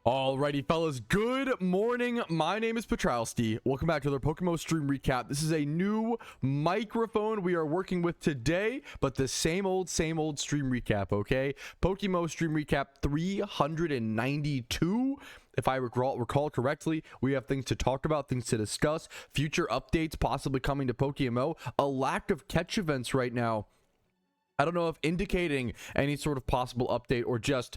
Alrighty, fellas, good morning. My name is Patrouski. Welcome back to another PokeMMO stream recap. This is a new microphone we are working with today, but the same old stream recap, okay? PokeMMO stream recap 392. If I recall correctly, we have things to talk about, things to discuss, future updates possibly coming to PokeMMO, a lack of catch events right now. I don't know if indicating any sort of possible update or just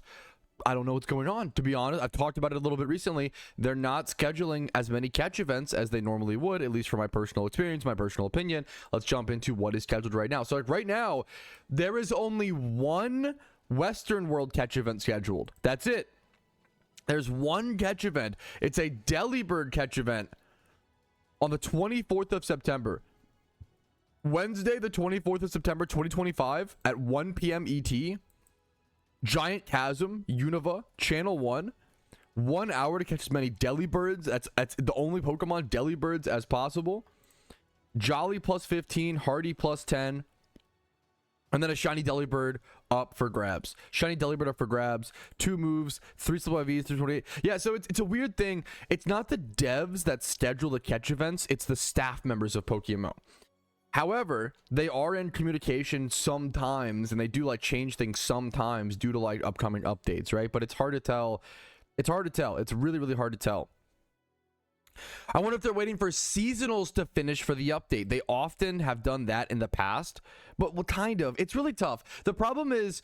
I don't know what's going on, to be honest. I've talked about it a little bit recently. They're not scheduling as many catch events as they normally would, at least from my personal experience, my personal opinion. Let's jump into what is scheduled right now. So like right now, there is only one Western World catch event scheduled. That's it. There's one catch event. It's a Delibird catch event on the 24th of September. Wednesday, the 24th of September, 2025 at 1 p.m. ET. Giant Chasm, Unova, Channel 1. 1 hour to catch as many Delibirds. That's the only Pokemon Delibirds as possible. Jolly plus 15, Hardy plus 10. And then a shiny Delibird up for grabs. Shiny Delibird up for grabs. 2 moves, 3 slip IVs, 328. Yeah, so it's a weird thing. It's not the devs that schedule the catch events. It's the staff members of PokeMMO. However, they are in communication sometimes, and they do like change things sometimes due to like upcoming updates, right? But it's hard to tell. It's hard to tell. It's really, really hard to tell. I wonder if they're waiting for seasonals to finish for the update. They often have done that in the past, but well, kind of. It's really tough. The problem is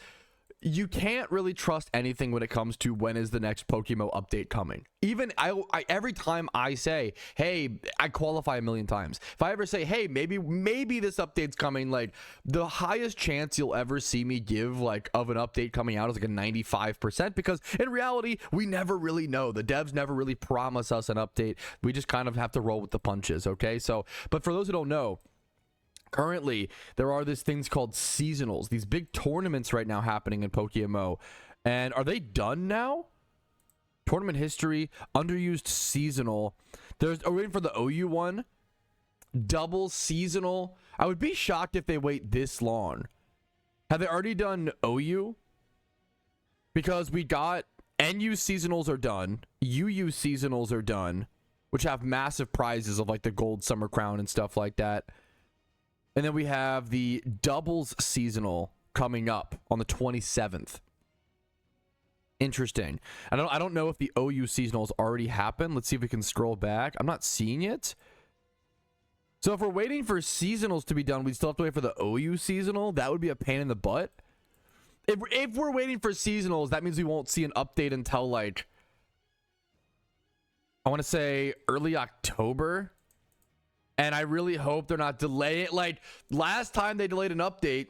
you can't really trust anything when it comes to when is the next PokeMMO update coming. Even I every time I say, hey, I qualify a million times. If I ever say, hey, maybe this update's coming, like the highest chance you'll ever see me give like of an update coming out is like a 95%, because in reality, we never really know. The devs never really promise us an update. We just kind of have to roll with the punches, okay? So, but for those who don't know, currently, there are these things called seasonals, these big tournaments right now happening in PokeMMO. And are they done now? Tournament history, underused seasonal. We're waiting for the OU one. Double seasonal. I would be shocked if they wait this long. Have they already done OU? Because we got NU seasonals are done. UU seasonals are done, which have massive prizes of like the gold summer crown and stuff like that. And then we have the doubles seasonal coming up on the 27th. Interesting. I don't know if the OU seasonals already happened. Let's see if we can scroll back. I'm not seeing it. So if we're waiting for seasonals to be done, we still have to wait for the OU seasonal. That would be a pain in the butt. If we're waiting for seasonals, that means we won't see an update until like, I want to say early October. And I really hope they're not delaying. Like last time they delayed an update,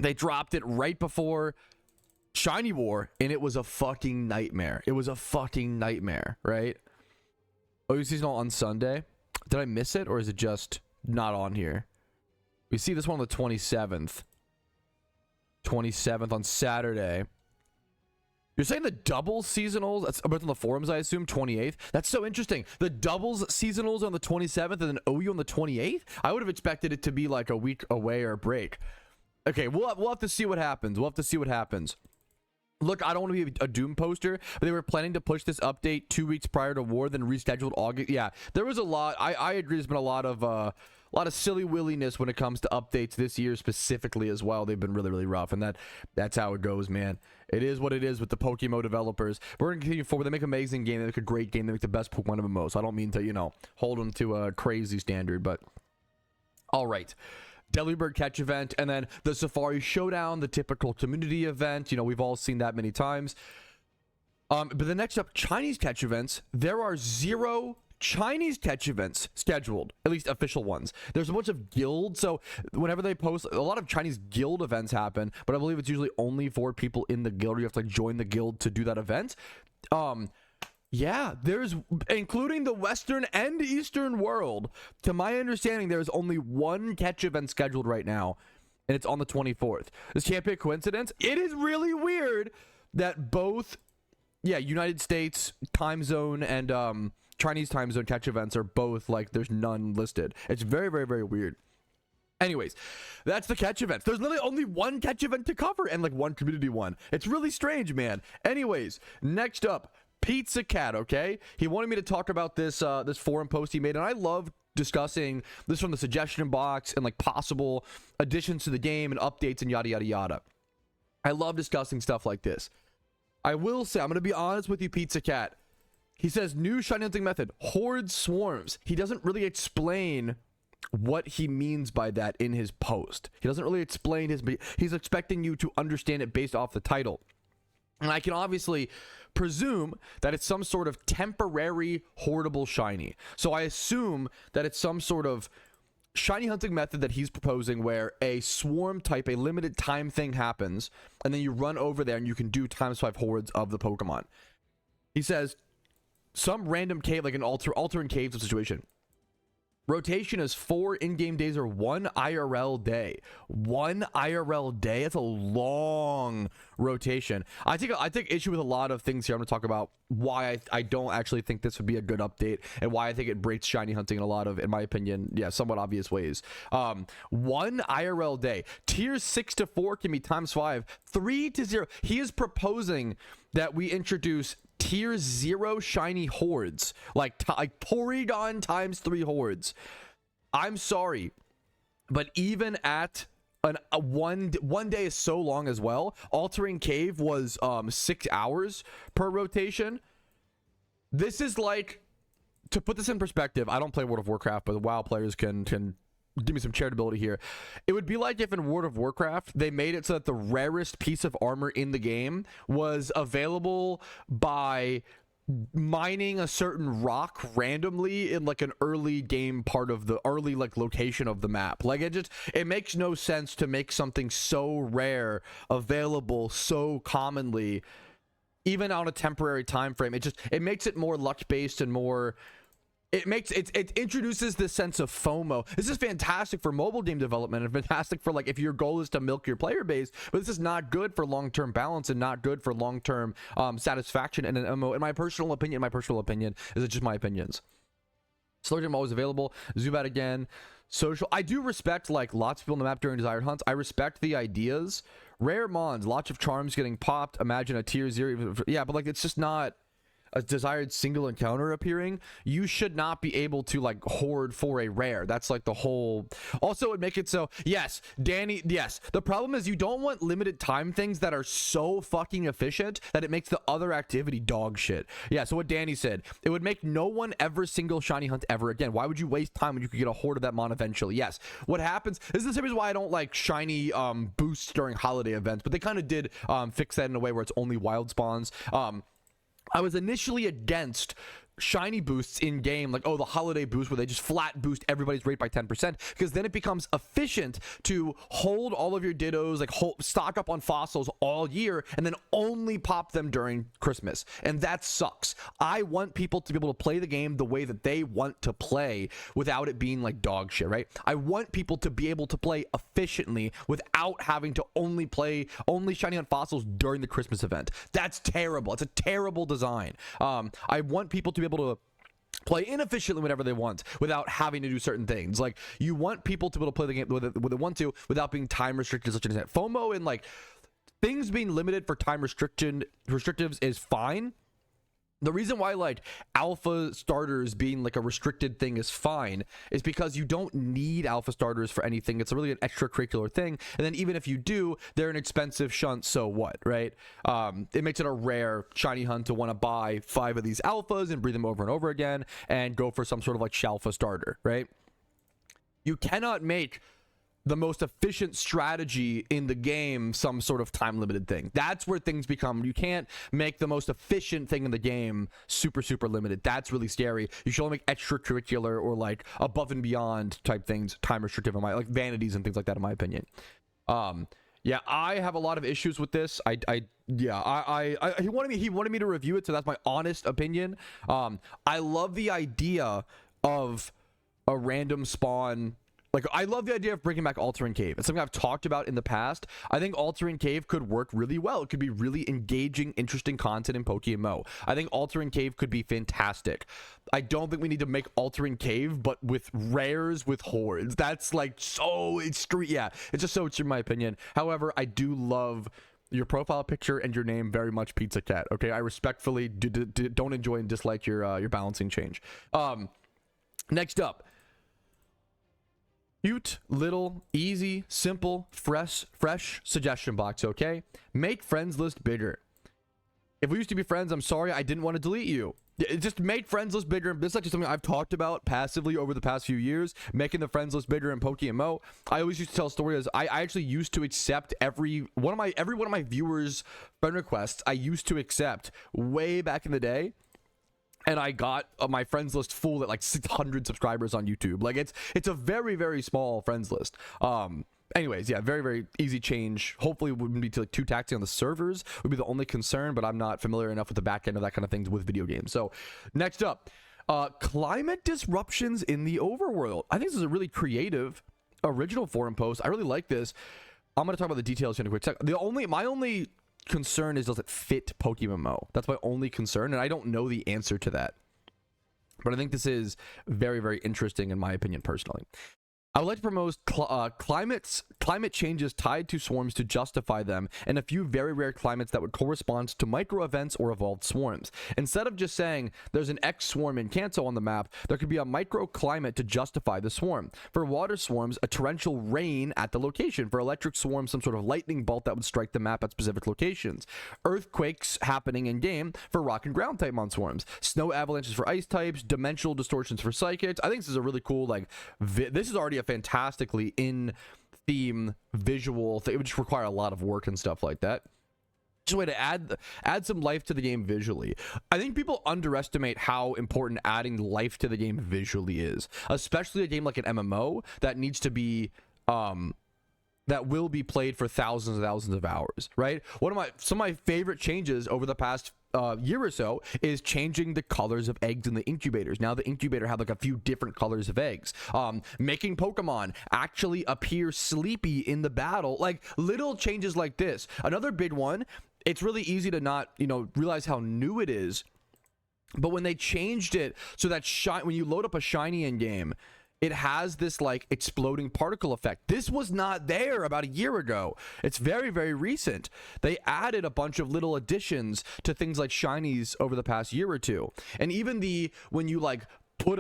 they dropped it right before Shiny War, and it was a fucking nightmare. It was a fucking nightmare, right? OU seasonal on Sunday. Did I miss it, or is it just not on here? We see this one on the 27th. 27th on Saturday. You're saying the doubles seasonals, that's about on the forums, I assume, 28th. That's so interesting. The doubles seasonals on the 27th and then OU on the 28th? I would have expected it to be like a week away or a break. Okay, we'll have to see what happens. We'll have to see what happens. Look, I don't want to be a doom poster, but they were planning to push this update 2 weeks prior to war, then rescheduled August. Yeah, there was a lot. I agree there's been a lot of silly williness when it comes to updates this year specifically as well. They've been really, really rough, and that's how it goes, man. It is what it is with the PokeMMO developers. We're going to continue forward. They make an amazing game. They make a great game. They make the best Pokemon MMO. So I don't mean to, hold them to a crazy standard, but all right. Delibird catch event, and then the Safari Showdown, the typical community event. We've all seen that many times. But the next up, Chinese catch events. There are 0 Chinese catch events scheduled, at least official ones. There's a bunch of guilds, so whenever they post, a lot of Chinese guild events happen, but I believe it's usually only for people in the guild. You have to like join the guild to do that event. Yeah, there's, including the Western and Eastern world, to my understanding, there's only one catch event scheduled right now, and it's on the 24th. This can't be a coincidence. It is really weird that both, United States time zone and Chinese time zone catch events are both like there's none listed. It's very, very, very weird. Anyways, that's the catch events. There's literally only one catch event to cover and like one community one. It's really strange, man. Anyways, next up, Pizza Cat, okay? He wanted me to talk about this this forum post he made, and I love discussing this from the suggestion box and like possible additions to the game and updates and yada yada yada. I love discussing stuff like this. I will say, I'm gonna be honest with you, Pizza Cat. He says new shiny hunting method, Horde Swarms. He doesn't really explain what he means by that in his post. He doesn't really explain he's expecting you to understand it based off the title. And I can obviously presume that it's some sort of temporary horrible shiny. So I assume that it's some sort of shiny hunting method that he's proposing where a swarm type, a limited time thing happens, and then you run over there and you can do ×5 hordes of the Pokemon. He says some random cave, like an altering caves situation. Rotation is 4 in-game days or 1 IRL day. 1 IRL day? That's a long rotation. I take issue with a lot of things here. I'm going to talk about why I don't actually think this would be a good update and why I think it breaks shiny hunting in a lot of, in my opinion, yeah, somewhat obvious ways. 1 IRL day. Tiers 6 to 4 can be ×5. 3 to 0. He is proposing that we introduce tier 0 shiny hordes, like Porygon ×3 hordes. I'm sorry, but even at one day is so long as well. Altering Cave was 6 hours per rotation. This is like, to put this in perspective, I don't play World of Warcraft, but the WoW players can give me some charitability here. It would be like if in World of Warcraft they made it so that the rarest piece of armor in the game was available by mining a certain rock randomly in like an early game part of the early like location of the map. Like it makes no sense to make something so rare available so commonly, even on a temporary time frame. It makes it more luck based and more. It introduces this sense of FOMO. This is fantastic for mobile game development and fantastic for like if your goal is to milk your player base, but this is not good for long-term balance and not good for long-term satisfaction in an MMO. In my personal opinion, is it just my opinions? Slow jam always available. Zubat again. Social. I do respect like lots of people on the map during desired hunts. I respect the ideas. Rare mons, lots of charms getting popped. Imagine a tier 0. Yeah, but like it's just not a desired single encounter appearing. You should not be able to like hoard for a rare. That's like the whole. Also, it make it so, yes, Danny, yes, the problem is you don't want limited time things that are so fucking efficient that it makes the other activity dog shit. Yeah, so what Danny said, it would make no one ever single shiny hunt ever again. Why would you waste time when you could get a horde of that mon eventually? Yes, what happens, this is the same reason why I don't like shiny boosts during holiday events, but they kind of did fix that in a way where it's only wild spawns. I was initially against shiny boosts in game, like, oh, the holiday boost where they just flat boost everybody's rate by 10%, because then it becomes efficient to hold all of your dittos, like stock up on fossils all year and then only pop them during Christmas, and that sucks. I want people to be able to play the game the way that they want to play without it being like dog shit, right? I want people to be able to play efficiently without having to only shiny hunt fossils during the Christmas event. That's terrible. It's a terrible design. I want people to be able to play inefficiently whenever they want without having to do certain things. Like, you want people to be able to play the game when they want to without being time restricted to such an extent. FOMO and like things being limited for time restrictives is fine. The reason why like alpha starters being like a restricted thing is fine is because you don't need alpha starters for anything. It's really an extracurricular thing. And then even if you do, they're an expensive shunt, so what, right? It makes it a rare shiny hunt to want to buy 5 of these alphas and breed them over and over again and go for some sort of like shalfa starter, right? You cannot make the most efficient strategy in the game some sort of time limited thing. That's where things become, you can't make the most efficient thing in the game super limited. That's really scary. You should only make extracurricular or like above and beyond type things time restrictive, in my like vanities and things like that, in my opinion. Yeah, I have a lot of issues with this. He wanted me to review it, so that's my honest opinion. I love the idea of a random spawn. Like, I love the idea of bringing back Altering Cave. It's something I've talked about in the past. I think Altering Cave could work really well. It could be really engaging, interesting content in PokeMMO. I think Altering Cave could be fantastic. I don't think we need to make Altering Cave, but with rares with hordes. That's like so extreme. Yeah, it's just so extreme in my opinion. However, I do love your profile picture and your name very much Pizza Cat. Okay, I respectfully don't enjoy and dislike your balancing change. Next up, cute, little, easy, simple, fresh suggestion box. Okay, make friends list bigger. If we used to be friends, I'm sorry, I didn't want to delete you. Just make friends list bigger. This is actually something I've talked about passively over the past few years, making the friends list bigger in PokeMMO. I always used to tell stories. I actually used to accept every one of my viewers' friend requests. I used to accept way back in the day, and I got my friends list full at like 600 subscribers on YouTube. Like it's a very, very small friends list. Anyways, yeah, very, very easy change. Hopefully it wouldn't be too taxing on the servers, would be the only concern, but I'm not familiar enough with the back end of that kind of things with video games. So next up, climate disruptions in the overworld. I think this is a really creative, original forum post. I really like this. I'm going to talk about the details here in a quick second. My only concern is, does it fit PokeMMO? That's my only concern, and I don't know the answer to that. But I think this is very, very interesting in my opinion personally. I would like to promote climate changes tied to swarms to justify them, and a few very rare climates that would correspond to micro events or evolved swarms. Instead of just saying there's an X swarm in Kanto on the map, there could be a microclimate to justify the swarm. For water swarms, a torrential rain at the location. For electric swarms, some sort of lightning bolt that would strike the map at specific locations. Earthquakes happening in game for rock and ground type mon swarms. Snow avalanches for ice types. Dimensional distortions for psychics. I think this is a really cool, like, this is already a fantastically in theme visual thing. It would just require a lot of work and stuff like that. Just a way to add some life to the game visually. I think people underestimate how important adding life to the game visually is, especially a game like an MMO that needs to be that will be played for thousands and thousands of hours, right? Some of my favorite changes over the past year or so is changing the colors of eggs in the incubators. Now the incubator have like a few different colors of eggs. Making Pokemon actually appear sleepy in the battle. Like little changes like this. Another big one, it's really easy to not, realize how new it is. But when they changed it so that when you load up a shiny in game, it has this like exploding particle effect. This was not there about a year ago. It's very, very recent. They added a bunch of little additions to things like shinies over the past year or two. And even when you like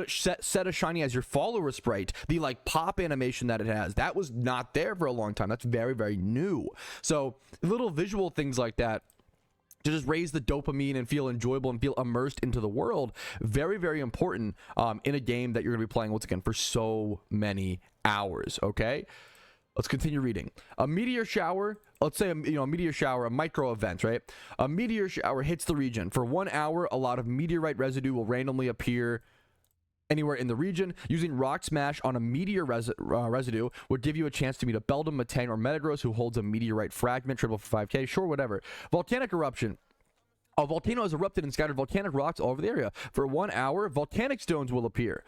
set a shiny as your follower sprite, the like pop animation that it has, that was not there for a long time. That's very, very new. So little visual things like that to just raise the dopamine and feel enjoyable and feel immersed into the world. Very, very important in a game that you're going to be playing, once again, for so many hours, okay? Let's continue reading. A meteor shower, let's say, a meteor shower, a micro event, right? A meteor shower hits the region. For 1 hour, a lot of meteorite residue will randomly appear anywhere in the region. Using Rock Smash on a meteor residue would give you a chance to meet a Beldum, Metang, or Metagross who holds a meteorite fragment. Triple for 5k, sure, whatever. Volcanic eruption. A volcano has erupted and scattered volcanic rocks all over the area. For 1 hour, volcanic stones will appear.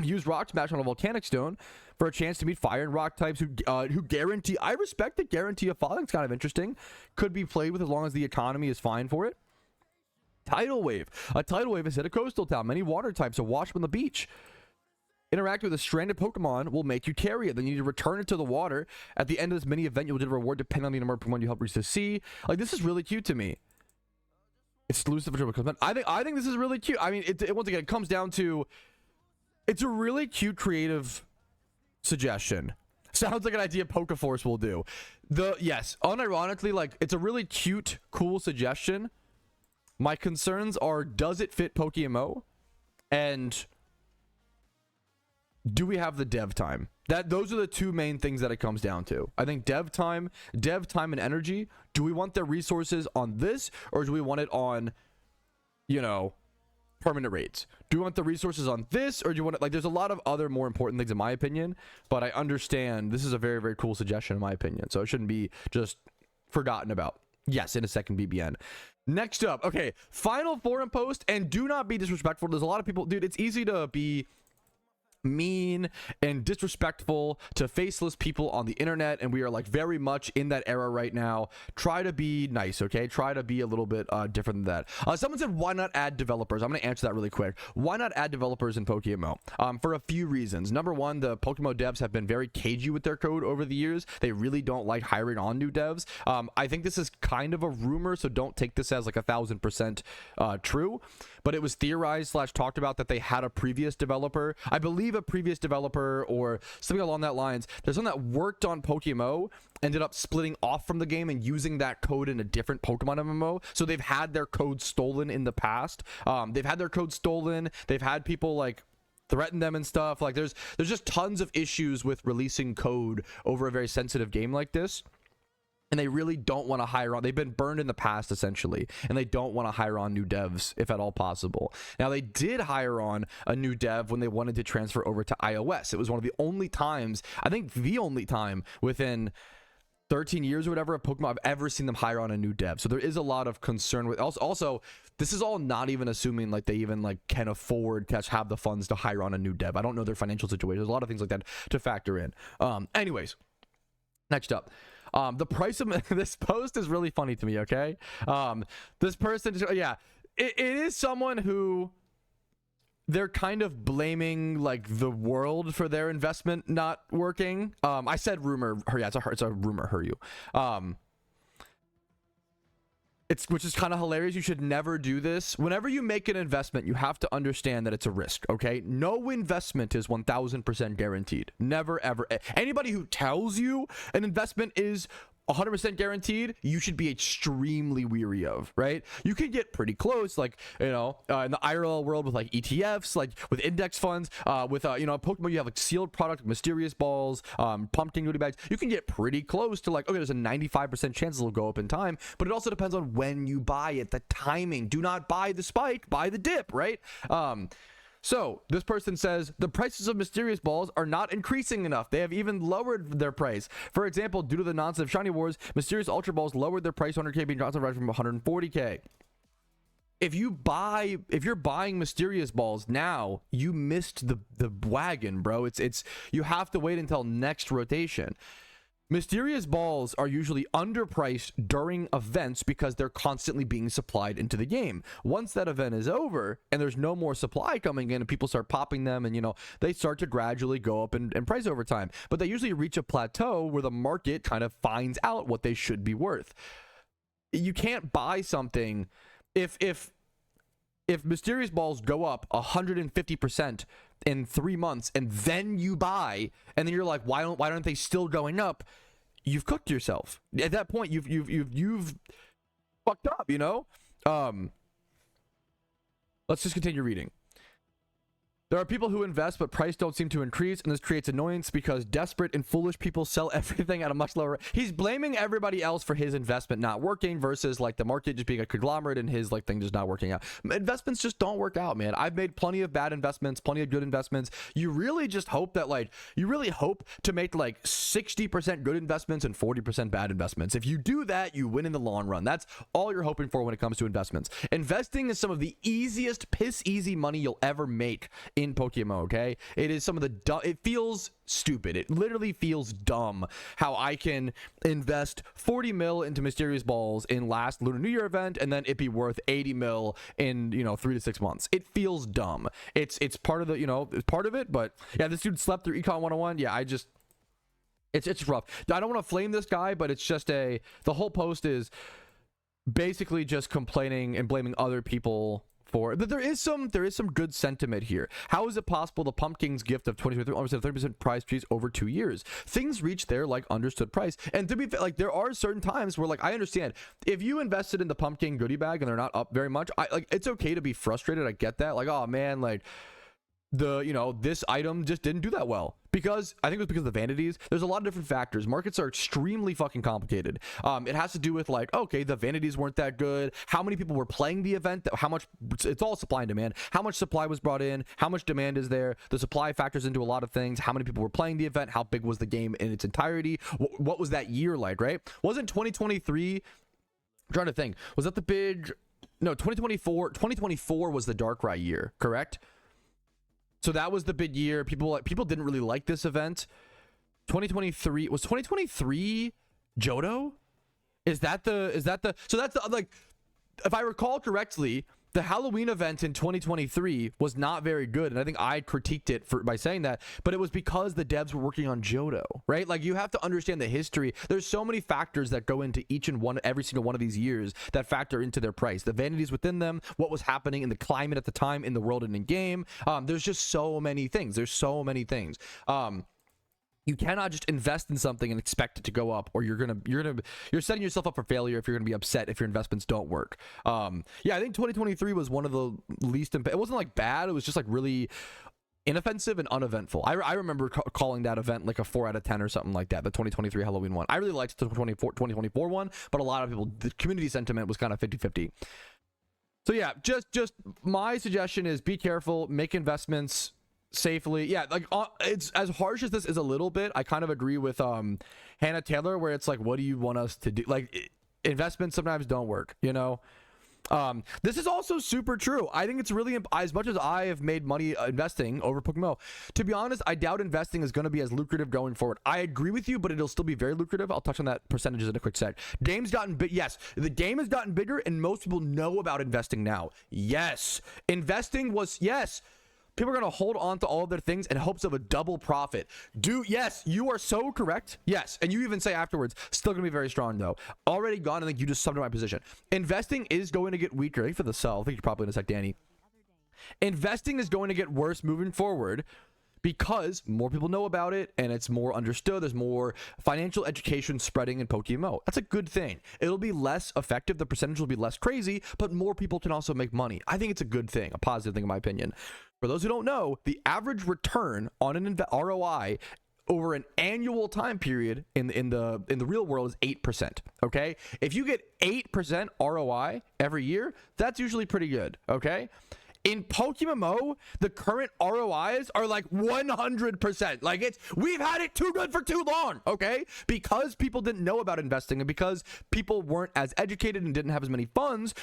Use Rock Smash on a volcanic stone for a chance to meet fire and rock types who guarantee. I respect the guarantee of falling. It's kind of interesting. Could be played with as long as the economy is fine for it. Tidal wave. A tidal wave has hit a coastal town. Many water types are washed on the beach. Interact with a stranded Pokemon will make you carry it. Then you need to return it to the water. At the end of this mini event, you'll get a reward depending on the number of Pokemon you help reach the sea. Like, this is really cute to me. Exclusive for Pokemon. I think this is really cute. I mean, once again, it comes down to, it's a really cute, creative suggestion. Sounds like an idea Pokeforce will do. Yes, unironically, like, it's a really cute, cool suggestion. My concerns are, does it fit PokeMMO? And do we have the dev time? Those are the two main things that it comes down to. I think dev time and energy. Do we want their resources on this, or do we want it on, permanent raids? Do we want the resources on this, or do you want it, like, there's a lot of other more important things in my opinion, but I understand this is a very, very cool suggestion in my opinion, so it shouldn't be just forgotten about. Yes, in a second, BBN. Next up, okay, final forum post, and do not be disrespectful. There's a lot of people, dude, it's easy to be mean and disrespectful to faceless people on the internet, and we are like very much in that era right now. Try to be nice, okay? Try to be a little bit different than that. Someone said, why not add developers? I'm going to answer that really quick. Why not add developers in PokeMMO? For a few reasons. Number one, the PokeMMO devs have been very cagey with their code over the years. They really don't like hiring on new devs. I think this is kind of a rumor, so don't take this as like 1000% true, but it was theorized / talked about that they had a previous developer, I believe a previous developer or something along that lines. There's someone that worked on PokeMMO, ended up splitting off from the game and using that code in a different Pokemon MMO. So they've had their code stolen in the past. They've had their code stolen. They've had people like threaten them and stuff. Like there's just tons of issues with releasing code over a very sensitive game like this. And they really don't want to hire on. They've been burned in the past, essentially, and they don't want to hire on new devs if at all possible. Now, they did hire on a new dev when they wanted to transfer over to iOS. It was one of the only times, I think the only time within 13 years or whatever of Pokemon I've ever seen them hire on a new dev. So there is a lot of concern with. Also, this is all not even assuming like they even like can afford to have the funds to hire on a new dev. I don't know their financial situation. There's a lot of things like that to factor in. Anyways, next up. The price of this post is really funny to me, okay? This person, yeah, it is someone who they're kind of blaming like the world for their investment not working. I said rumor, yeah, it's a rumor, which is kind of hilarious. You should never do this. Whenever you make an investment, you have to understand that it's a risk, okay? No investment is 1000% guaranteed. Never, ever. Anybody who tells you an investment is 100% guaranteed, you should be extremely weary of, right? You can get pretty close, like, you know, in the IRL world with like ETFs, like with index funds, with, you know, Pokemon, you have like sealed product, mysterious balls, pumpkin goodie bags. You can get pretty close to like, okay, there's a 95% chance it'll go up in time, but it also depends on when you buy it, the timing. Do not buy the spike, buy the dip, right? So this person says the prices of mysterious balls are not increasing enough. They have even lowered their price. For example, due to the nonsense of shiny wars, mysterious ultra balls lowered their price 100k being Johnson right from 140k. If you're buying mysterious balls now, you missed the wagon, bro. It's you have to wait until next rotation. Mysterious balls are usually underpriced during events because they're constantly being supplied into the game. Once that event is over and there's no more supply coming in and people start popping them, and you know, they start to gradually go up in price over time. But they usually reach a plateau where the market kind of finds out what they should be worth. You can't buy something if mysterious balls go up 150% in 3 months and then you buy and then you're like, why aren't they still going up? You've cooked yourself. At that point, you've fucked up, you know? Let's just continue reading. There are people who invest, but price don't seem to increase, and this creates annoyance because desperate and foolish people sell everything at a much lower. He's blaming everybody else for his investment not working versus like the market just being a conglomerate and his like thing just not working out. Investments just don't work out, man. I've made plenty of bad investments, plenty of good investments. You really just hope that you really hope to make like 60% good investments and 40% bad investments. If you do that, you win in the long run. That's all you're hoping for when it comes to investments. Investing is some of the easiest, piss easy money you'll ever make in PokeMMO, okay? It is some of the it feels stupid. It literally feels dumb how I can invest 40 mil into mysterious balls in last Lunar New Year event and then it be worth 80 mil in, you know, 3 to 6 months. It feels dumb. It's part of the, you know, it's part of it, but yeah, this dude slept through Econ 101. Yeah, it's rough. I don't want to flame this guy, but it's just the whole post is basically just complaining and blaming other people for. But there is some good sentiment here. How is it possible the pumpkin's gift of 2023 almost had a 30% price increase over 2 years? Things reach their like understood price. And to be fair, like there are certain times where like I understand if you invested in the pumpkin goodie bag and they're not up very much, it's okay to be frustrated. I get that. Like, oh man, like this item just didn't do that well because I think it was because of the vanities. There's a lot of different factors. Markets are extremely fucking complicated. It has to do with like, okay, the vanities weren't that good. How many people were playing the event? How much? It's all supply and demand. How much supply was brought in? How much demand is there? The supply factors into a lot of things. How many people were playing the event? How big was the game in its entirety? What was that year like? Right? Wasn't 2023? I'm trying to think. Was that the big? No, 2024. 2024 was the Darkrai year, correct? So that was the big year. People didn't really like this event. 2023 was 2023 Johto? Is that the so that's the, like, if I recall correctly, the Halloween event in 2023 was not very good, and I think I critiqued it by saying that, but it was because the devs were working on Johto, right? Like, you have to understand the history. There's so many factors that go into every single one of these years that factor into their price. The vanities within them, what was happening in the climate at the time, in the world and in game. There's just so many things. You cannot just invest in something and expect it to go up, or you're setting yourself up for failure if you're gonna be upset if your investments don't work. Yeah, I think 2023 was one of the least. It wasn't like bad. It was just like really inoffensive and uneventful. I remember calling that event like a 4 out of 10 or something like that. The 2023 Halloween one. I really liked the 2024 one, but a lot of people, the community sentiment was kind of 50-50. So yeah, just my suggestion is be careful, make investments safely. Yeah, like, it's as harsh as this is a little bit. I kind of agree with Hannah Taylor, where it's like, what do you want us to do? Like, investments sometimes don't work, you know. This is also super true. I think it's really, as much as I have made money investing over PokeMMO, to be honest, I doubt investing is going to be as lucrative going forward. I agree with you, but it'll still be very lucrative. I'll touch on that percentages in a quick sec. Game's gotten big. Yes, the game has gotten bigger, and most people know about investing now. Yes, investing was, yes. People are going to hold on to all of their things in hopes of a double profit. Yes, you are so correct. Yes, and you even say afterwards, still going to be very strong though. Already gone, and think you just summed up my position. Investing is going to get weaker. Thank you for the sell. I think you're probably in a sec, Danny. Investing is going to get worse moving forward because more people know about it and it's more understood. There's more financial education spreading in PokeMMO. That's a good thing. It'll be less effective. The percentage will be less crazy, but more people can also make money. I think it's a good thing, a positive thing in my opinion. For those who don't know, the average return on an ROI over an annual time period in the real world is 8%. Okay, if you get 8% ROI every year, that's usually pretty good. Okay. In PokeMMO, the current ROIs are like 100%. Like, we've had it too good for too long, okay? Because people didn't know about investing and because people weren't as educated and didn't have as many funds,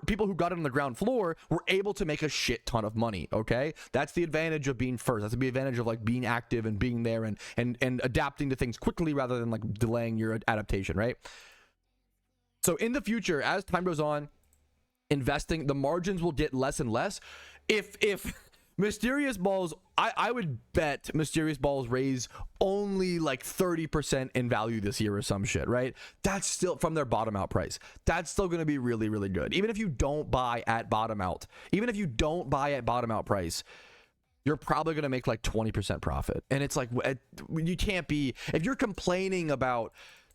people who got it on the ground floor were able to make a shit ton of money, okay? That's the advantage of being first. That's the advantage of like being active and being there and adapting to things quickly rather than like delaying your adaptation, right? So in the future, as time goes on, investing, the margins will get less and less. If Mysterious Balls, I would bet Mysterious Balls raise only like 30% in value this year or some shit, right? That's still from their bottom out price. That's still going to be really, really good. Even if you don't buy at bottom out, price, you're probably going to make like 20% profit. And it's like, you can't be, if you're complaining about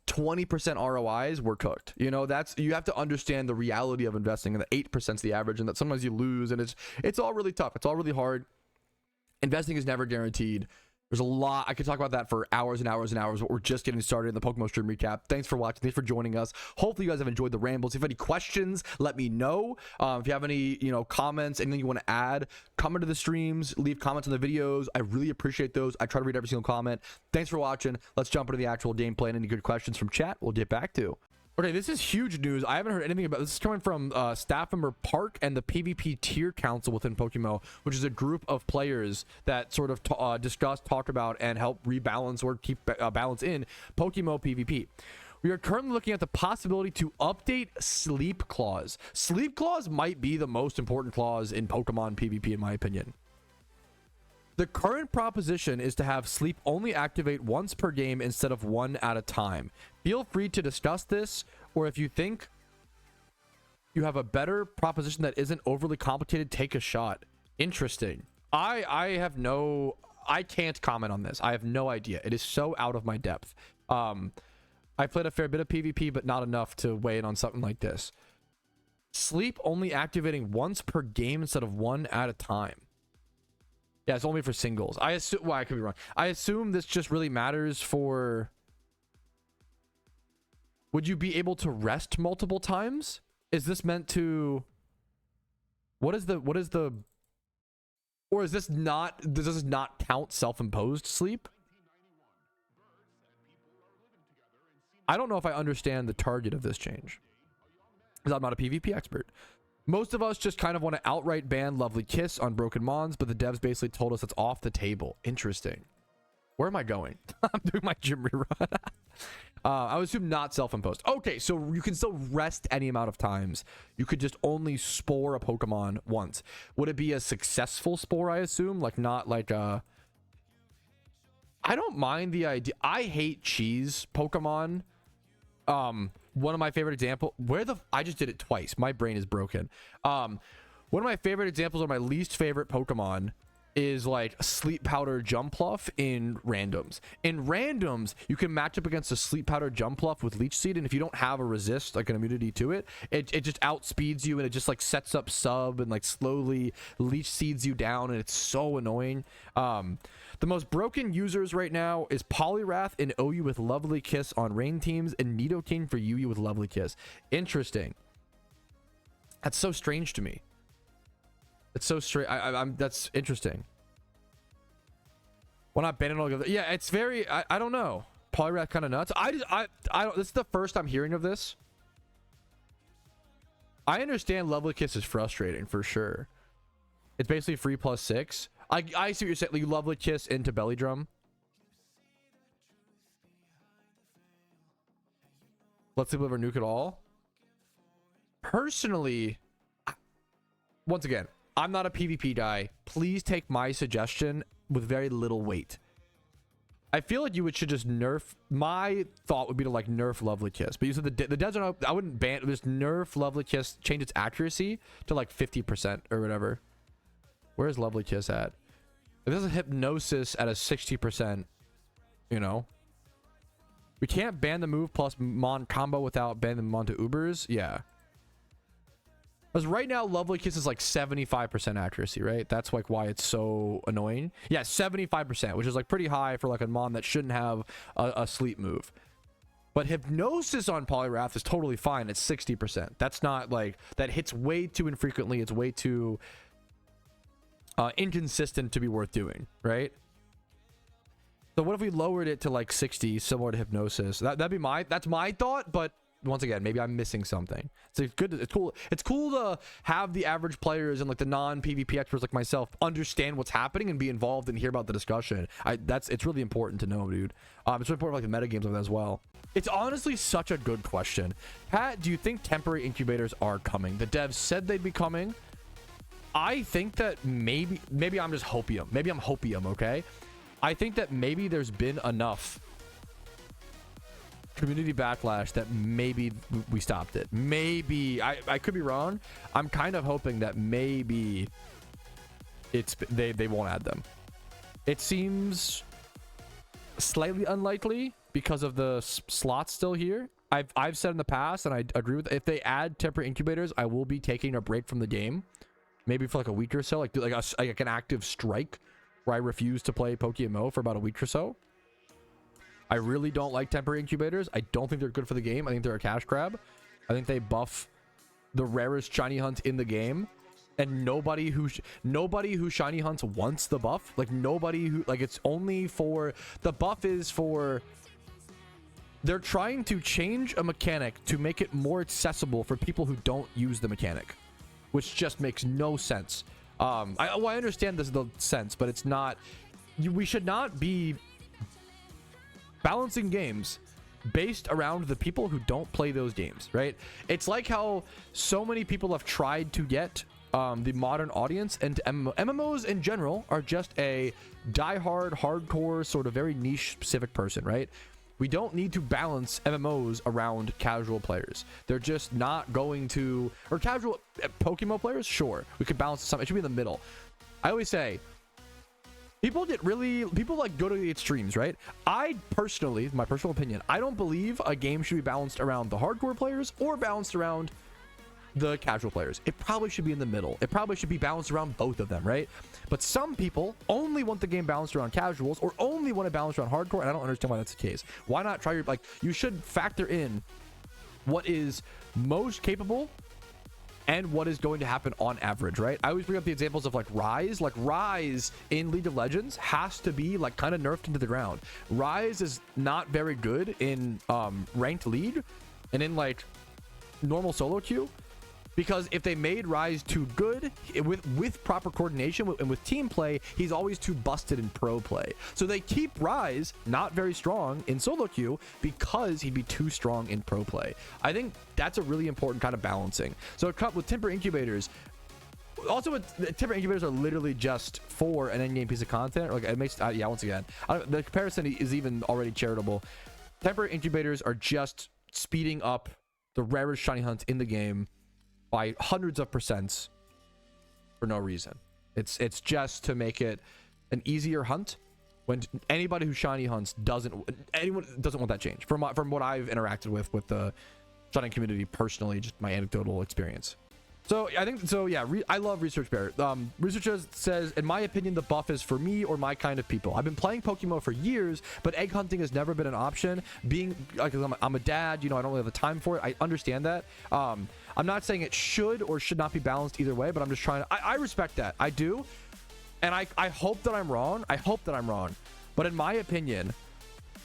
20% ROIs, we're cooked. You know, you have to understand the reality of investing, and the 8% is the average, and that sometimes you lose, and it's all really tough. It's all really hard. Investing is never guaranteed. There's a lot. I could talk about that for hours and hours and hours, but we're just getting started in the PokeMMO stream recap. Thanks for watching. Thanks for joining us. Hopefully you guys have enjoyed the rambles. If you have any questions, let me know. If you have any, comments, anything you want to add, come into the streams, leave comments on the videos. I really appreciate those. I try to read every single comment. Thanks for watching. Let's jump into the actual gameplay, and any good questions from chat, we'll get back to. Okay, this is huge news. I haven't heard anything about this. This is coming from staff member Park and the PvP Tier Council within PokeMMO, which is a group of players that sort of discuss, talk about, and help rebalance or keep balance in PokeMMO PvP. We are currently looking at the possibility to update Sleep Clause. Sleep Clause might be the most important clause in Pokemon PvP, in my opinion. The current proposition is to have sleep only activate once per game instead of one at a time. Feel free to discuss this, or if you think you have a better proposition that isn't overly complicated, take a shot. Interesting. I can't comment on this. I have no idea. It is so out of my depth. I played a fair bit of PvP, but not enough to weigh in on something like this. Sleep only activating once per game instead of one at a time. Yeah, it's only for singles. I assume, well, I could be wrong. I assume this just really matters for, would you be able to rest multiple times? Is this meant to, what is the, or is this not, does this not count self-imposed sleep? I don't know if I understand the target of this change, because I'm not a PvP expert. Most of us just kind of want to outright ban Lovely Kiss on broken mons, but the devs basically told us it's off the table. Interesting. Where am I going? I'm doing my gym rerun. I would assume not self-imposed. Okay, so you can still rest any amount of times. You could just only spore a Pokemon once. Would it be a successful spore, I assume? Like, not like a... I don't mind the idea. I hate cheese Pokemon. One of my favorite example... I just did it twice. My brain is broken. One of my favorite examples of my least favorite Pokemon is like Sleep Powder Jumpluff in randoms. In randoms, you can match up against a Sleep Powder Jumpluff with Leech Seed, and if you don't have a resist, like an immunity to it, it just outspeeds you, and it just like sets up sub and like slowly Leech Seeds you down, and it's so annoying. The most broken users right now is Poliwrath and OU with Lovely Kiss on rain teams, and Nidoking for UU with Lovely Kiss. Interesting. That's so strange to me. It's so straight. That's interesting. Why not ban it all together? Yeah, it's very. I don't know. Poliwrath kind of nuts. I don't. This is the first I'm hearing of this. I understand Lovely Kiss is frustrating for sure. It's basically free +6. I see what you're saying. Like Lovely Kiss into Belly Drum. Let's deliver nuke it all. Personally, once again, I'm not a PvP guy. Please take my suggestion with very little weight. I feel like you should just nerf. My thought would be to like nerf Lovely Kiss, but you said the devs are not. I wouldn't ban. Just nerf Lovely Kiss, change its accuracy to like 50% or whatever. Where's Lovely Kiss at? If there's a Hypnosis at a 60%, you know, we can't ban the move plus Mon combo without banning the Mon to Ubers. Yeah. Because right now, Lovely Kiss is like 75% accuracy, right? That's like why it's so annoying. Yeah, 75%, which is like pretty high for like a Mon that shouldn't have a sleep move. But Hypnosis on Poliwrath is totally fine at 60%. That's not like, that hits way too infrequently. It's way too inconsistent to be worth doing, right? So what if we lowered it to like 60, similar to Hypnosis? That's my thought, but once again, maybe I'm missing something. So it's good. It's cool. It's cool to have the average players and like the non-PvP experts like myself understand what's happening and be involved and hear about the discussion. It's really important to know, dude. It's really important, like the meta games of that as well. It's honestly such a good question. Pat, do you think temporary incubators are coming? The devs said they'd be coming. I think that maybe I'm just hopium. Maybe I'm hopium. Okay. I think that maybe there's been enough community backlash that maybe we stopped it. Maybe I could be wrong. I'm kind of hoping that maybe they won't add them. It seems slightly unlikely because of the slots still here. I've said in the past, and I agree with, if they add temporary incubators, I will be taking a break from the game, maybe for like a week or so, like an active strike where I refuse to play PokeMMO for about a week or so. I really don't like temporary incubators. I don't think they're good for the game. I think they're a cash grab. I think they buff the rarest shiny hunt in the game, and nobody who shiny hunts wants the buff. Like nobody who, like, it's only for, the buff is for, they're trying to change a mechanic to make it more accessible for people who don't use the mechanic, which just makes no sense. I understand the sense, but it's not, we should not be balancing games based around the people who don't play those games, right? It's like how so many people have tried to get the modern audience and MMOs in general are just a diehard, hardcore, sort of very niche specific person, right? We don't need to balance MMOs around casual players. They're just not going to, or casual PokeMMO players, sure, we could balance some. It should be in the middle. I always say, people like go to the extremes, right? I personally, my personal opinion, I don't believe a game should be balanced around the hardcore players or balanced around the casual players. It probably should be in the middle. It probably should be balanced around both of them, right? But some people only want the game balanced around casuals or only want it balanced around hardcore, and I don't understand why that's the case. Why not try your, like, you should factor in what is most capable and what is going to happen on average, right? I always bring up the examples of like Rise. Like Rise in League of Legends has to be like kind of nerfed into the ground. Rise is not very good in ranked league, and in like normal solo queue Because if they made Rise too good with proper coordination and with team play, he's always too busted in pro play. So they keep Rise not very strong in solo queue because he'd be too strong in pro play. I think that's a really important kind of balancing. So with Temper Incubators, also with Temper Incubators are literally just for an endgame piece of content. Like it makes yeah, once again, the comparison is even already charitable. Temper Incubators are just speeding up the rarest shiny hunt in the game by hundreds of percents for no reason. It's just to make it an easier hunt when anybody who shiny hunts anyone doesn't want that change from what I've interacted with the shiny community personally, just my anecdotal experience. So I think so. Yeah, I love Research Bear. Researcher says, in my opinion, the buff is for me or my kind of people. I've been playing PokeMMO for years, but egg hunting has never been an option. Being like, I'm a dad, you know, I don't really have the time for it. I understand that. I'm not saying it should or should not be balanced either way, but I'm just trying to. I respect that. I do, and I hope that I'm wrong. I hope that I'm wrong, but in my opinion,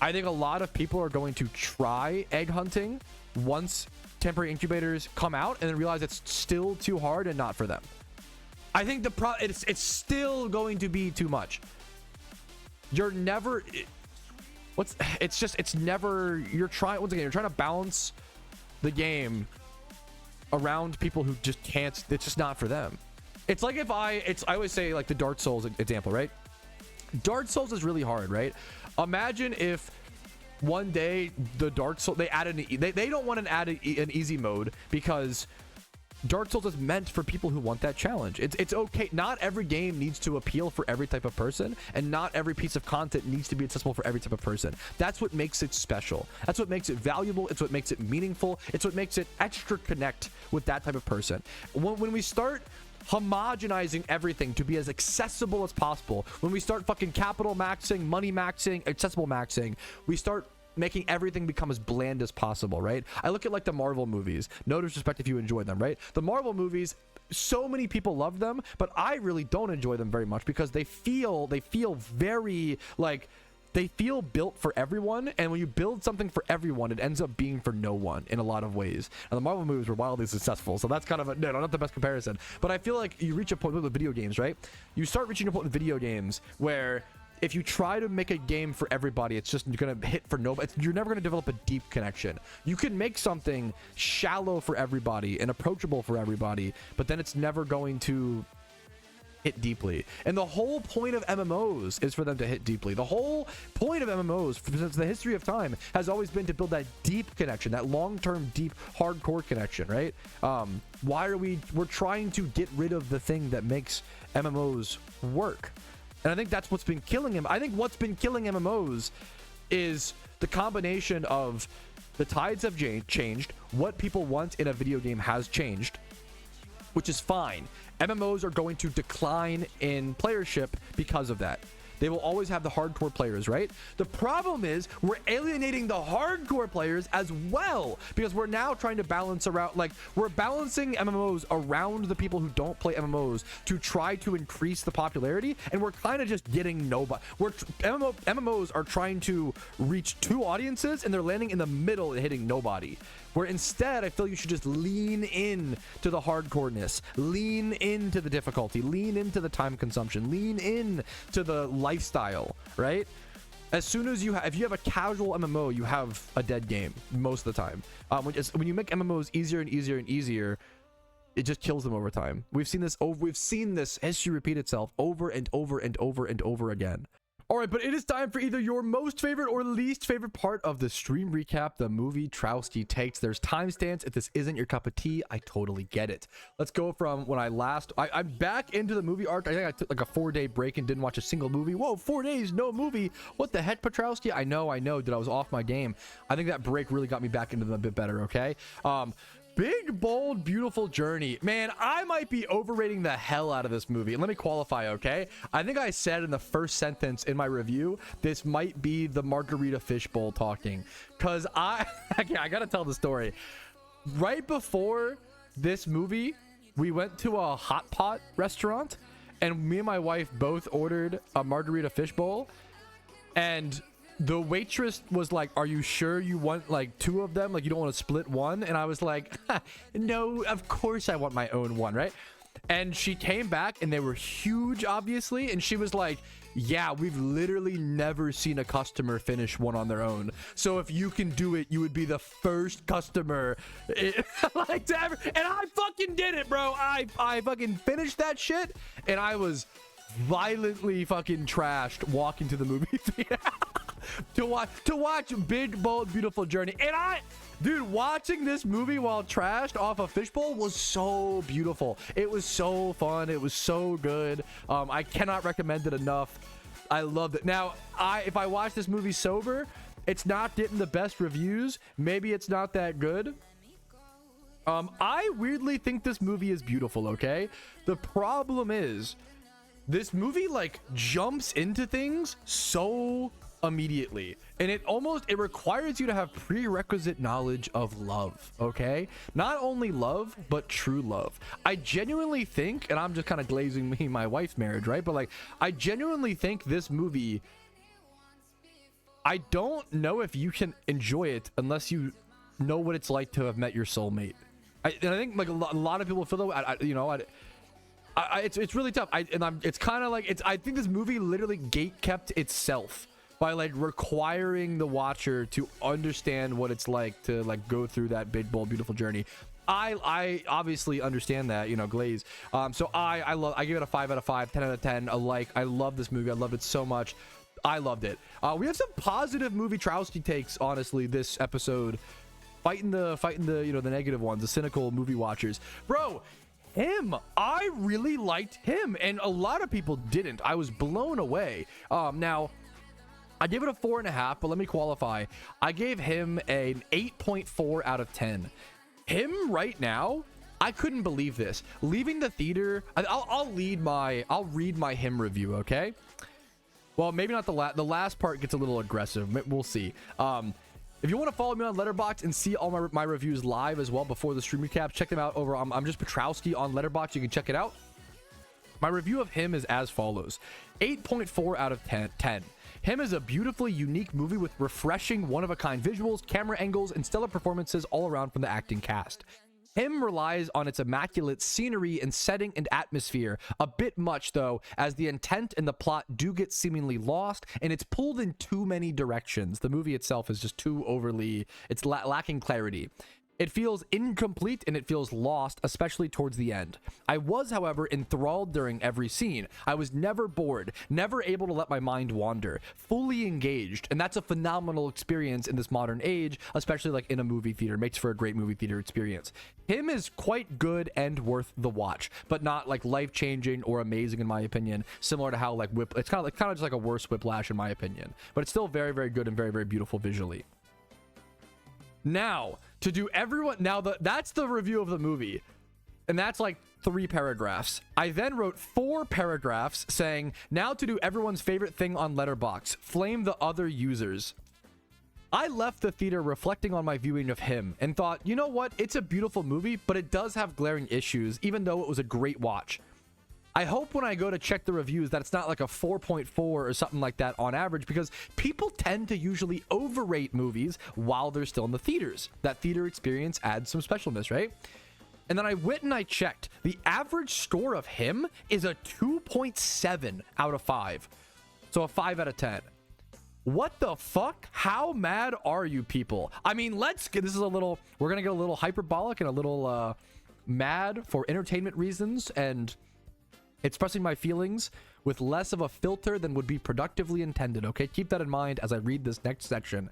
I think a lot of people are going to try egg hunting once temporary incubators come out and then realize it's still too hard and not for them. I think it's still going to be too much. You're never it's never, you're trying, once again, you're trying to balance the game around people who just can't, it's just not for them. It's like if I always say like the Dark Souls example, right? Dark Souls is really hard, right? Imagine if one day the Dark Souls, they added they don't want to add an easy mode because Dark Souls is meant for people who want that challenge. It's okay. Not every game needs to appeal for every type of person, and not every piece of content needs to be accessible for every type of person. That's what makes it special. That's what makes it valuable. It's what makes it meaningful. It's what makes it extra connect with that type of person. When we start homogenizing everything to be as accessible as possible, when we start fucking capital maxing, money maxing, accessible maxing, we start making everything become as bland as possible, right? I look at like the Marvel movies. No disrespect if you enjoy them, right? The Marvel movies, so many people love them, but I really don't enjoy them very much because they feel very like, they feel built for everyone, and when you build something for everyone, it ends up being for no one in a lot of ways. And the Marvel movies were wildly successful, so that's kind of not the best comparison. But I feel like you reach a point with video games, right? You start reaching a point with video games where if you try to make a game for everybody, it's just gonna hit for nobody. You're never gonna develop a deep connection. You can make something shallow for everybody and approachable for everybody, but then it's never going to hit deeply. And the whole point of MMOs is for them to hit deeply. The whole point of MMOs since the history of time has always been to build that deep connection, that long-term, deep, hardcore connection, right? We're trying to get rid of the thing that makes MMOs work. And I think that's what's been killing him. I think what's been killing MMOs is the combination of the tides have changed, what people want in a video game has changed, which is fine. MMOs are going to decline in playership because of that. They will always have the hardcore players, right? The problem is we're alienating the hardcore players as well because we're now trying to balance around, like we're balancing MMOs around the people who don't play MMOs to try to increase the popularity, and we're kind of just getting nobody. MMOs are trying to reach two audiences and they're landing in the middle and hitting nobody. Where instead, I feel you should just lean in to the hardcoreness, lean into the difficulty, lean into the time consumption, lean in to the lifestyle, right? As soon as if you have a casual MMO, you have a dead game most of the time. When you make MMOs easier and easier and easier, it just kills them over time. We've seen this history repeat itself over and over and over and over again. All right, but it is time for either your most favorite or least favorite part of the stream recap, the MOVIETROUSKI takes. There's timestamps. If this isn't your cup of tea, I totally get it. Let's go from when I'm back into the movie arc. I think I took like a 4-day break and didn't watch a single movie. Whoa, 4 days, no movie. What the heck, Patrouski? I know, dude, I was off my game. I think that break really got me back into them a bit better, okay? Big, bold, beautiful journey. Man, I might be overrating the hell out of this movie. And let me qualify, okay? I think I said in the first sentence in my review, this might be the margarita fishbowl talking. Because I gotta tell the story. Right before this movie, we went to a hot pot restaurant, and me and my wife both ordered a margarita fishbowl. And the waitress was like, are you sure you want like 2 of them? Like, you don't want to split one? And I was like, no, of course I want my own one, right? And she came back and they were huge, obviously. And she was like, yeah, we've literally never seen a customer finish one on their own. So if you can do it, you would be the first customer like to ever. And I fucking did it, bro. I fucking finished that shit. And I was violently fucking trashed walking to the movie theater to watch Big Bold Beautiful Journey. And dude, watching this movie while trashed off a fishbowl was so beautiful. It was so fun. It was so good. I cannot recommend it enough. I loved it. Now, if I watch this movie sober, it's not getting the best reviews. Maybe it's not that good. I weirdly think this movie is beautiful, okay? The problem is, this movie like jumps into things so immediately, and it requires you to have prerequisite knowledge of love, okay? Not only love, but true love. I genuinely think, and I'm just kind of glazing my wife's marriage, right? But like, I genuinely think this movie, I don't know if you can enjoy it unless you know what it's like to have met your soulmate. I think like a lot of people feel that way. It's really tough. It's kind of like, I think this movie literally gatekept itself by like requiring the watcher to understand what it's like to like go through that big, bold, beautiful journey. I obviously understand that, glaze. So I give it a 5 out of 5, 10 out of 10. I love this movie. I loved it so much. I loved it. We have some positive MOVIETROUSKI takes, honestly, this episode. Fighting the the negative ones, the cynical movie watchers. Bro, I really liked him, and a lot of people didn't. I was blown away. Now, I gave it a 4.5, but let me qualify. I gave him an 8.4 out of 10. Him right now, I couldn't believe this. Leaving the theater, I'll read my him review, okay? Well, maybe not the last part gets a little aggressive. We'll see. If you want to follow me on Letterboxd and see all my reviews live as well before the stream recaps, check them out over. I'm just Patrouski on Letterboxd. You can check it out. My review of him is as follows: 8.4 out of 10. Him is a beautifully unique movie with refreshing, one-of-a-kind visuals, camera angles, and stellar performances all around from the acting cast. Him relies on its immaculate scenery and setting and atmosphere, a bit much though, as the intent and the plot do get seemingly lost, and it's pulled in too many directions. The movie itself is just too overly, it's lacking clarity. It feels incomplete and it feels lost, especially towards the end. I was, however, enthralled during every scene. I was never bored, never able to let my mind wander, fully engaged, and that's a phenomenal experience in this modern age, especially like in a movie theater. Makes for a great movie theater experience. Him is quite good and worth the watch, but not like life-changing or amazing in my opinion, similar to how like it's kind of just like a worse Whiplash in my opinion, but it's still very, very good and very, very beautiful visually. Now, to do everyone, that's the review of the movie, and that's like 3 paragraphs. I then wrote 4 paragraphs saying, now to do everyone's favorite thing on Letterboxd, flame the other users. I left the theater reflecting on my viewing of him and thought, you know what, it's a beautiful movie, but it does have glaring issues, even though it was a great watch. I hope when I go to check the reviews that it's not like a 4.4 or something like that on average, because people tend to usually overrate movies while they're still in the theaters. That theater experience adds some specialness, right? And then I went and I checked. The average score of him is a 2.7 out of 5. So a 5 out of 10. What the fuck? How mad are you people? I mean, we're gonna get a little hyperbolic and a little mad for entertainment reasons and expressing my feelings with less of a filter than would be productively intended, okay? Keep that in mind as I read this next section.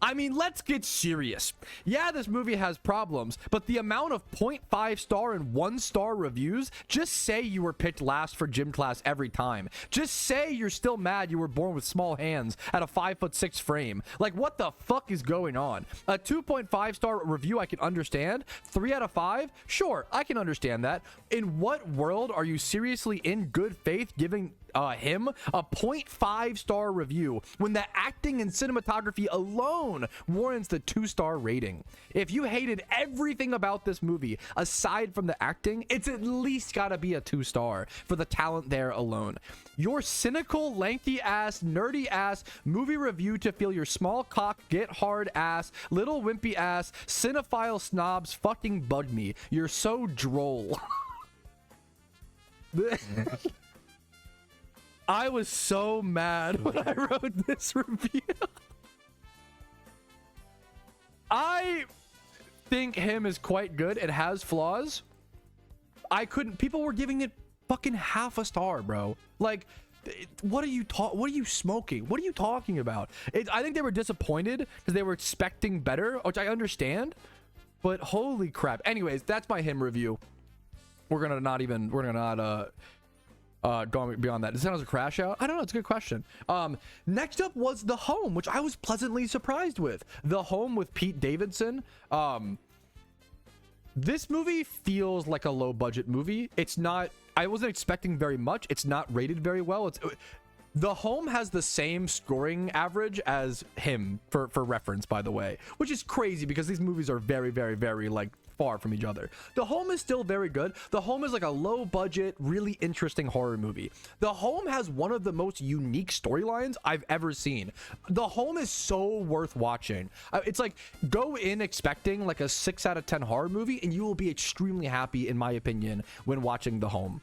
I mean, let's get serious. Yeah, this movie has problems, but the amount of 0.5 star and 1 star reviews, just say you were picked last for gym class every time. Just say you're still mad you were born with small hands at a 5'6" frame. Like, what the fuck is going on? A 2.5 star review I can understand. 3 out of 5? Sure, I can understand that. In what world are you seriously in good faith giving him a 0.5 star review when the acting and cinematography alone alone warrants the 2-star rating. If you hated everything about this movie aside from the acting, it's at least gotta be a 2-star for the talent there alone. Your cynical, lanky ass, nerdy ass movie review to feel your small cock, get hard ass, little wimpy ass, cinephile snobs fucking bug me. You're so droll. I was so mad when I wrote this review. I think him is quite good. It has flaws. People were giving it fucking half a star, bro. Like, what are you smoking? What are you talking about? I think they were disappointed because they were expecting better, which I understand, but holy crap. Anyways, that's my him review. We're gonna not going beyond that. Does that have a crash out? I don't know. It's a good question. Next up was The Home, which I was pleasantly surprised with. The Home with Pete Davidson. This movie feels like a low budget movie. It's not, I wasn't expecting very much. It's not rated very well. The Home has the same scoring average as him for reference, by the way, which is crazy because these movies are very, very, very like far from each other. The Home is still very good. The Home is like a low budget, really interesting horror movie. The Home has one of the most unique storylines I've ever seen. The Home is so worth watching. It's like, go in expecting like a 6 out of 10 horror movie and you will be extremely happy, in my opinion, when watching The Home.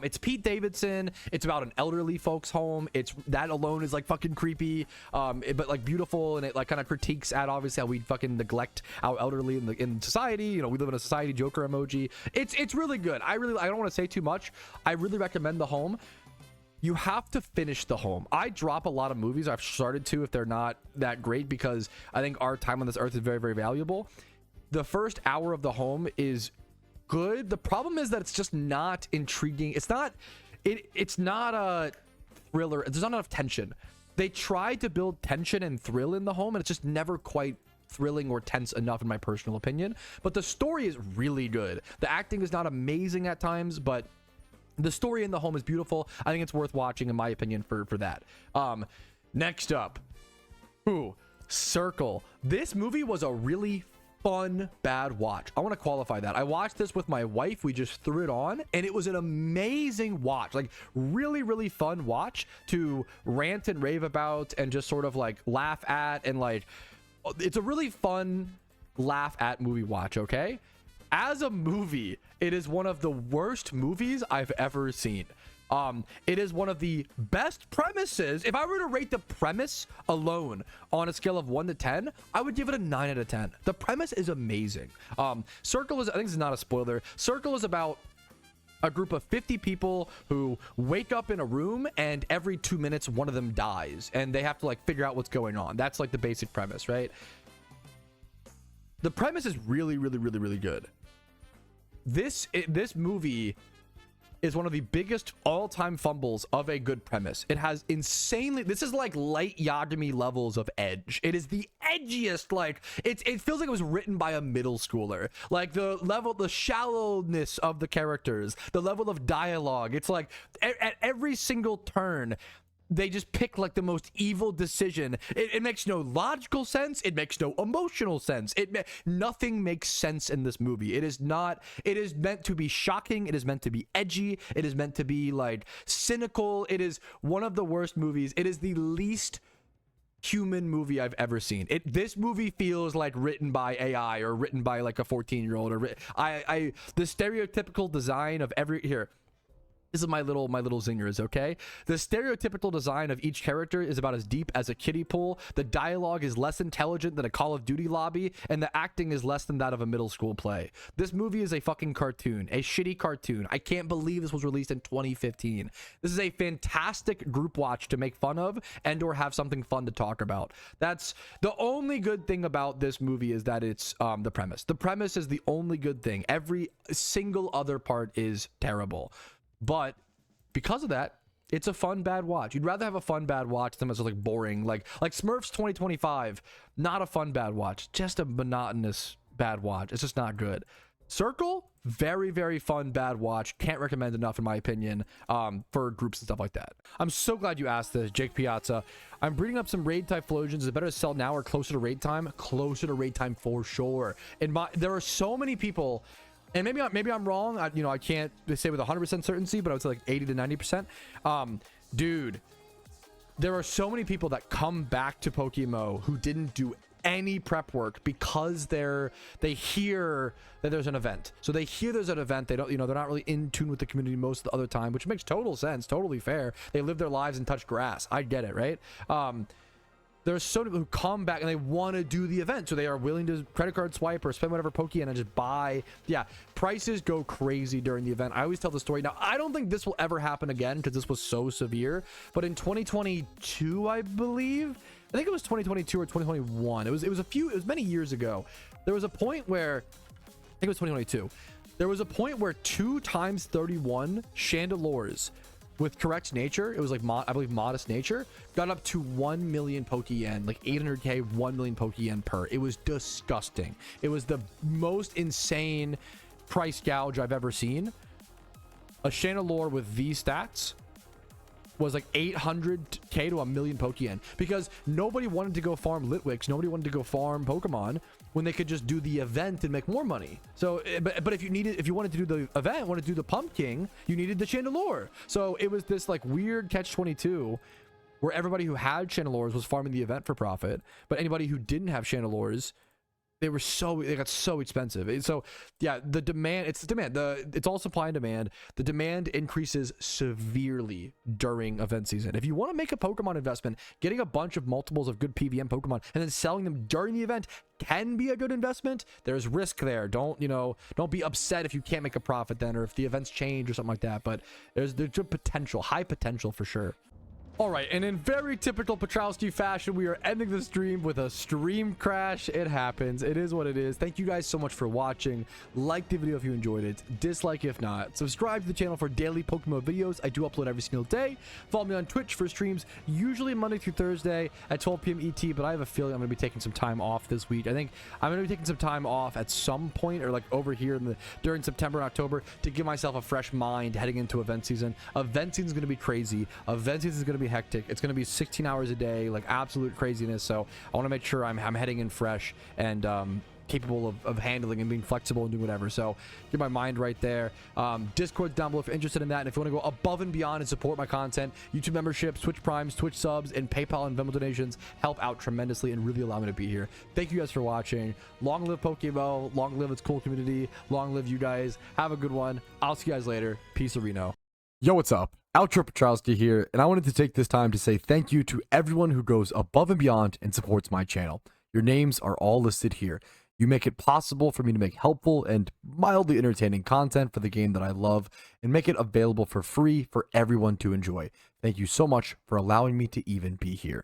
It's Pete Davidson. It's about an elderly folks home. That alone is like fucking creepy, but like beautiful, and it like kind of critiques at obviously how we fucking neglect our elderly in society. You know, we live in a society. Joker emoji. It's really good. I don't want to say too much. I really recommend The Home. You have to finish The Home. I drop a lot of movies. I've started to if they're not that great because I think our time on this earth is very, very valuable. The first hour of The Home is good. The problem is that it's just not intriguing. It's not a thriller. There's not enough tension. They tried to build tension and thrill in The Home, and it's just never quite thrilling or tense enough, in my personal opinion. But the story is really good. The acting is not amazing at times, but the story in The Home is beautiful. I think it's worth watching, in my opinion, for that. Next up, Circle. This movie was a really fun bad watch. I want to qualify that. I watched this with my wife. We just threw it on and it was an amazing watch. Like really, really fun watch to rant and rave about and just sort of like laugh at, and like it's a really fun laugh at movie watch. Okay, as a movie, it is one of the worst movies I've ever seen. It is one of the best premises. If I were to rate the premise alone on a scale of 1 to 10, I would give it a 9 out of 10. The premise is amazing. Circle is, I think this is not a spoiler. Circle is about a group of 50 people who wake up in a room and every 2 minutes one of them dies and they have to like figure out what's going on. That's like the basic premise, right? The premise is really, really, really, really good. This movie is one of the biggest all-time fumbles of a good premise. It has insanely, this is like light Yagami levels of edge. It is the edgiest, like it feels like it was written by a middle schooler. Like the shallowness of the characters, the level of dialogue. It's like at every single turn they just pick like the most evil decision. It makes no logical sense. It makes no emotional sense. Nothing makes sense in this movie. It is meant to be shocking. It is meant to be edgy. It is meant to be like cynical. It is one of the worst movies. It is the least human movie I've ever seen. This movie feels like written by AI or written by like a 14-year-old or the stereotypical design of this is my little zingers, okay? The stereotypical design of each character is about as deep as a kiddie pool. The dialogue is less intelligent than a Call of Duty lobby, and the acting is less than that of a middle school play. This movie is a fucking cartoon, a shitty cartoon. I can't believe this was released in 2015. This is a fantastic group watch to make fun of and or have something fun to talk about. That's the only good thing about this movie, is that it's the premise. The premise is the only good thing. Every single other part is terrible. But because of that, it's a fun bad watch. You'd rather have a fun bad watch than it's like boring, like Smurfs 2025. Not a fun bad watch, just a monotonous bad watch. It's just not good. Circle, Very, very fun bad watch. Can't recommend enough in my opinion, for groups and stuff like that. I'm so glad you asked this, Jake Piazza. I'm breeding up some raid Typhlosions. Is it better to sell now or closer to raid time? Closer to raid time for sure. There are so many people, and maybe I'm wrong. I can't say with 100% certainty, but I would say like 80 to 90%. Dude, there are so many people that come back to PokeMMO who didn't do any prep work because they hear that there's an event. So they hear there's an event. They don't, they're not really in tune with the community most of the other time, which makes total sense, totally fair. They live their lives and touch grass. I get it, right? There's so many people who come back and they want to do the event, so they are willing to credit card swipe or spend whatever Pokeyen and just buy. Yeah, prices go crazy during the event. I always tell the story. Now, I don't think this will ever happen again because this was so severe, but in 2022, I believe, I think it was 2022 or 2021. It was many years ago. There was a point where, I think it was 2022. There was a point where 2 times 31 Chandelures with correct nature, it was like I believe modest nature, got up to 1 million Pokeyen, like 800k, 1 million Pokeyen per. It was disgusting. It was the most insane price gouge I've ever seen. A Chandelure with these stats was like 800k to 1 million Pokeyen because nobody wanted to go farm Litwicks, nobody wanted to go farm Pokemon when they could just do the event and make more money. So but if you wanted to do the event, wanted to do the Pumpkin, you needed the Chandelure. So it was this like weird catch-22 where everybody who had Chandelures was farming the event for profit, but anybody who didn't have Chandelures, they got so expensive. So yeah, it's all supply and demand. The demand increases severely during event season. If you want to make a Pokemon investment, getting a bunch of multiples of good PVM Pokemon and then selling them during the event can be a good investment. There's risk there. Don't be upset if you can't make a profit then, or if the events change or something like that. But there's good potential, high potential for sure. All right, and in very typical Patrouski fashion, we are ending the stream with a stream crash. It happens. It is what it is. Thank you guys so much for watching. Like the video if you enjoyed it. Dislike if not. Subscribe to the channel for daily PokeMMO videos. I do upload every single day. Follow me on Twitch for streams, usually Monday through Thursday at 12 p.m. ET, but I have a feeling I'm going to be taking some time off this week. I think I'm going to be taking some time off at some point, or like over here during September and October, to give myself a fresh mind heading into event season. Event season is going to be crazy. Event season is going to be hectic. It's going to be 16 hours a day, like absolute craziness. So I want to make sure I'm heading in fresh and capable of handling and being flexible and doing whatever. So get my mind right there. Discord down below if you're interested in that, and if you want to go above and beyond and support my content, YouTube memberships, Twitch Primes, Twitch subs, and PayPal and Venmo donations help out tremendously and really allow me to be here. Thank you guys for watching. Long live PokeMMO, long live its cool community, long live you guys. Have a good one. I'll see you guys later. Peace, Reno. Yo, what's up? Outro Patrouski here, and I wanted to take this time to say thank you to everyone who goes above and beyond and supports my channel. Your names are all listed here. You make it possible for me to make helpful and mildly entertaining content for the game that I love and make it available for free for everyone to enjoy. Thank you so much for allowing me to even be here.